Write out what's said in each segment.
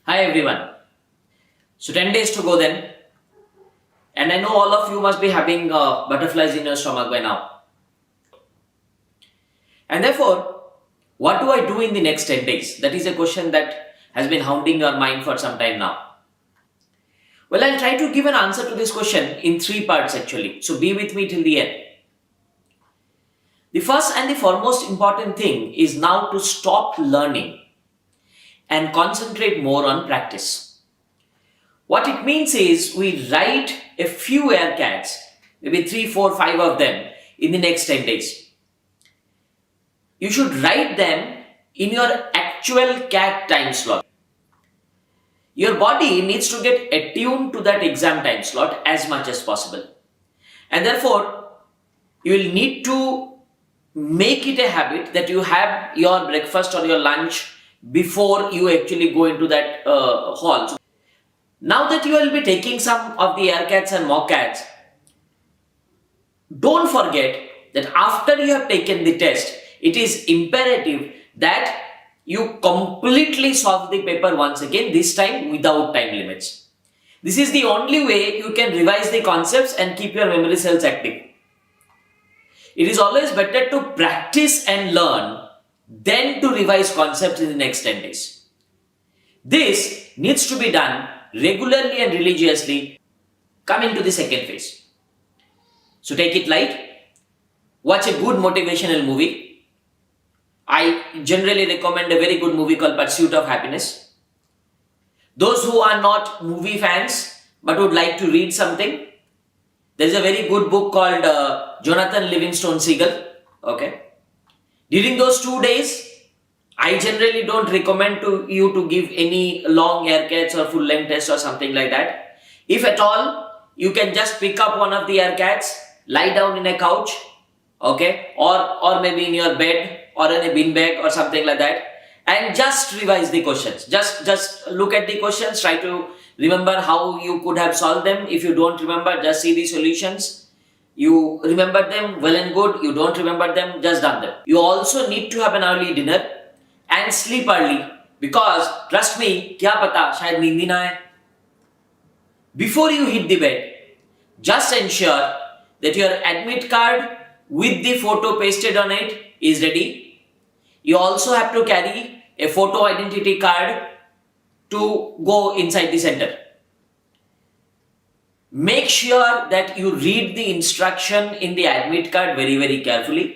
Hi everyone. So 10 days to go then. And I know all of you must be having butterflies in your stomach by now. And therefore, what do I do in the next 10 days? That is a question that has been hounding your mind for some time now. Well, I'll try to give an answer to this question in 3 parts actually. So be with me till the end. The first and the foremost important thing is now to stop learning and concentrate more on practice. What it means is we write a few AirCats, maybe 3, 4, 5 of them in the next 10 days. You should write them in your actual CAT time slot. Your body needs to get attuned to that exam time slot as much as possible. And therefore, you will need to make it a habit that you have your breakfast or your lunch before you actually go into that hall. Now that you will be taking some of the AirCats and mock cats, don't forget that after you have taken the test, it is imperative that you completely solve the paper once again, this time without time limits. This is the only way you can revise the concepts and keep your memory cells active. It is always better to practice and learn than to revise concepts in the next 10 days. This needs to be done regularly and religiously. Coming to the second phase. So take it light. Watch a good motivational movie. I generally recommend a very good movie called Pursuit of Happiness. Those who are not movie fans but would like to read something, there is a very good book called Jonathan Livingstone Seagull. Okay. During those 2 days, I generally don't recommend you to give any long AirCats or full length test or something like that. If at all, you can just pick up one of the AirCats, lie down in a couch, okay, or maybe in your bed or in a bin bag or something like that, and just revise the questions. Just look at the questions, try to remember how you could have solved them. If you don't remember, just see the solutions. You remember them, well and good. You don't remember them, just done them. You also need to have an early dinner and sleep early, because trust me, kya pata, shayad neend hi na hai. Before you hit the bed, just ensure that your admit card with the photo pasted on it is ready. You also have to carry a photo identity card to go inside the center. Make sure that you read the instruction in the admit card very, very carefully.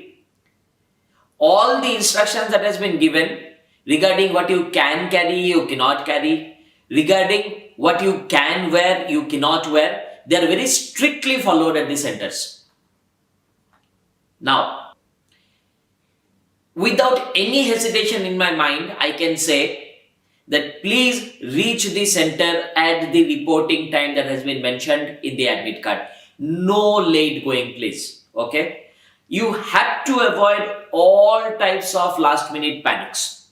All the instructions that has been given regarding what you can carry, you cannot carry, regarding what you can wear, you cannot wear, they are very strictly followed at the centers. Now, without any hesitation in my mind, I can say that please reach the center at the reporting time that has been mentioned in the admit card. No late going, please. Okay? You have to avoid all types of last minute panics.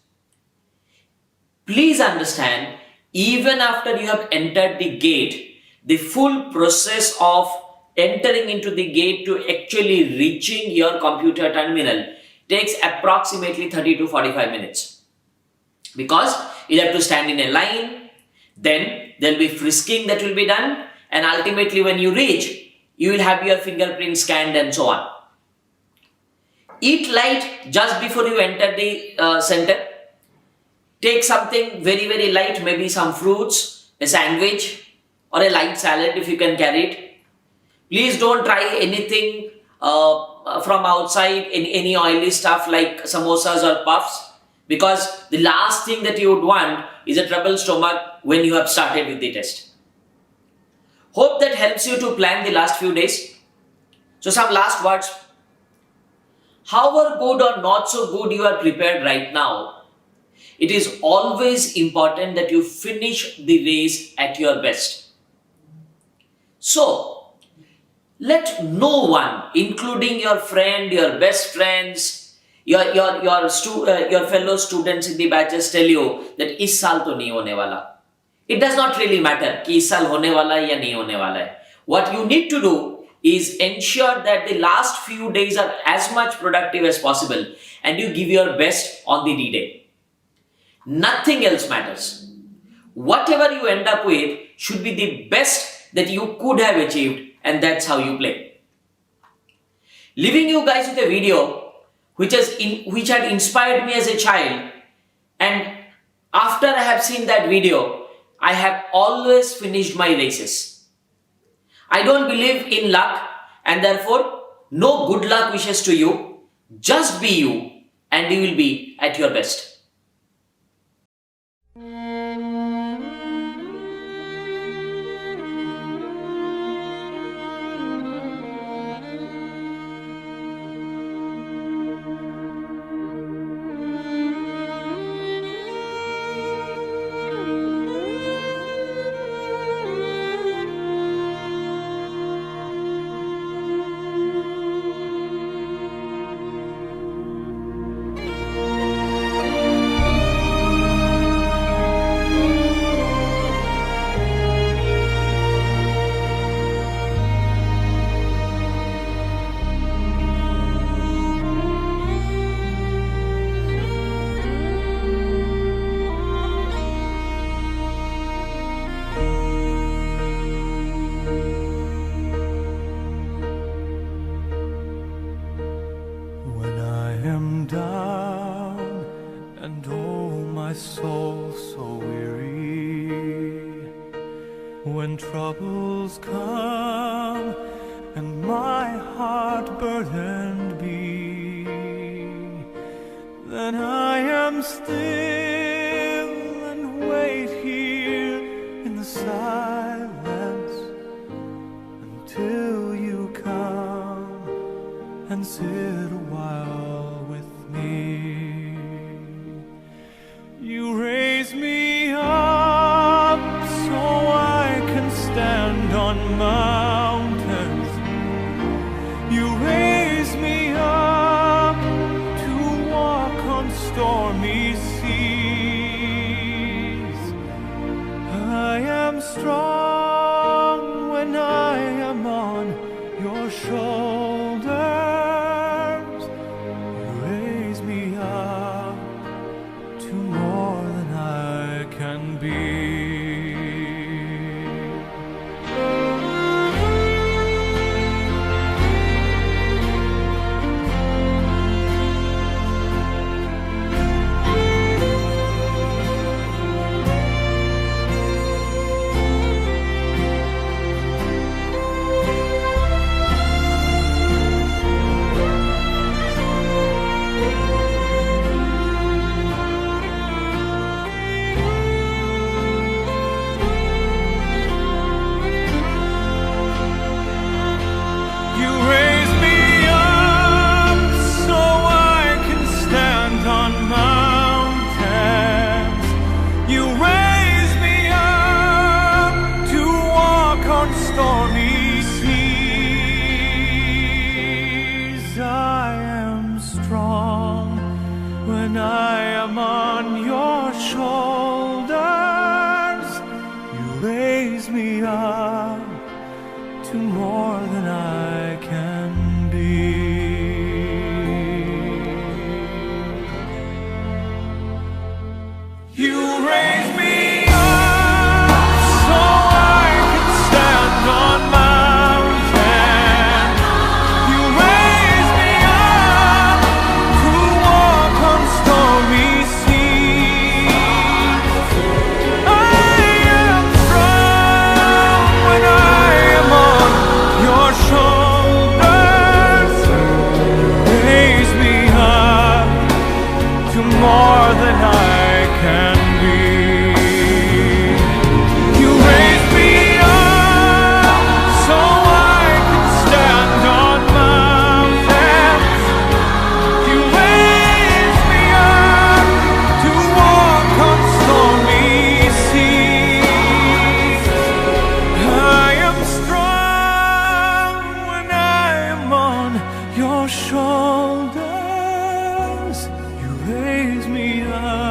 Please understand, even after you have entered the gate, the full process of entering into the gate to actually reaching your computer terminal takes approximately 30 to 45 minutes. Because you have to stand in a line, then there will be frisking that will be done, and ultimately when you reach, you will have your fingerprint scanned and so on. Eat light just before you enter the center. Take something very, very light, maybe some fruits, a sandwich, or a light salad if you can carry it. Please don't try anything from outside, any oily stuff like samosas or puffs, because the last thing that you would want is a troubled stomach when you have started with the test. Hope that helps you to plan the last few days. So some last words. However good or not so good you are prepared right now, it is always important that you finish the race at your best. So, let no one, including your friend, your best friends, your fellow students in the batches tell you that इस साल तो नहीं होने वाला. It does not really matter कि इस साल होने वाला है या नहीं होने वाला है. What you need to do is ensure that the last few days are as much productive as possible and you give your best on the D-Day. Nothing else matters. whatever you end up with should be the best that you could have achieved, and that's how you play. Leaving you guys with a video which had inspired me as a child, and after I have seen that video, I have always finished my races. I don't believe in luck, and therefore no good luck wishes to you. Just be you and you will be at your best. Down and oh my soul so weary, when troubles come and my heart burdened be, then I am still and wait here in the silence until you come and sit a while with me. You raise me up so I can stand on mountains. You raise me up to walk on stormy seas. I am strong when I am on your shoulders. More than I can be. When I am on your shoulders, you raise me up to more than I can be. You raise me up so I can stand on mountains. You raise me up to walk on stormy seas. I am strong when I am on your shoulders. Raise me up to more than I can be. You raise me up so I can stand on mountains. You raise me up to walk on stormy seas. I am strong when I am on your shoulders. You raise me up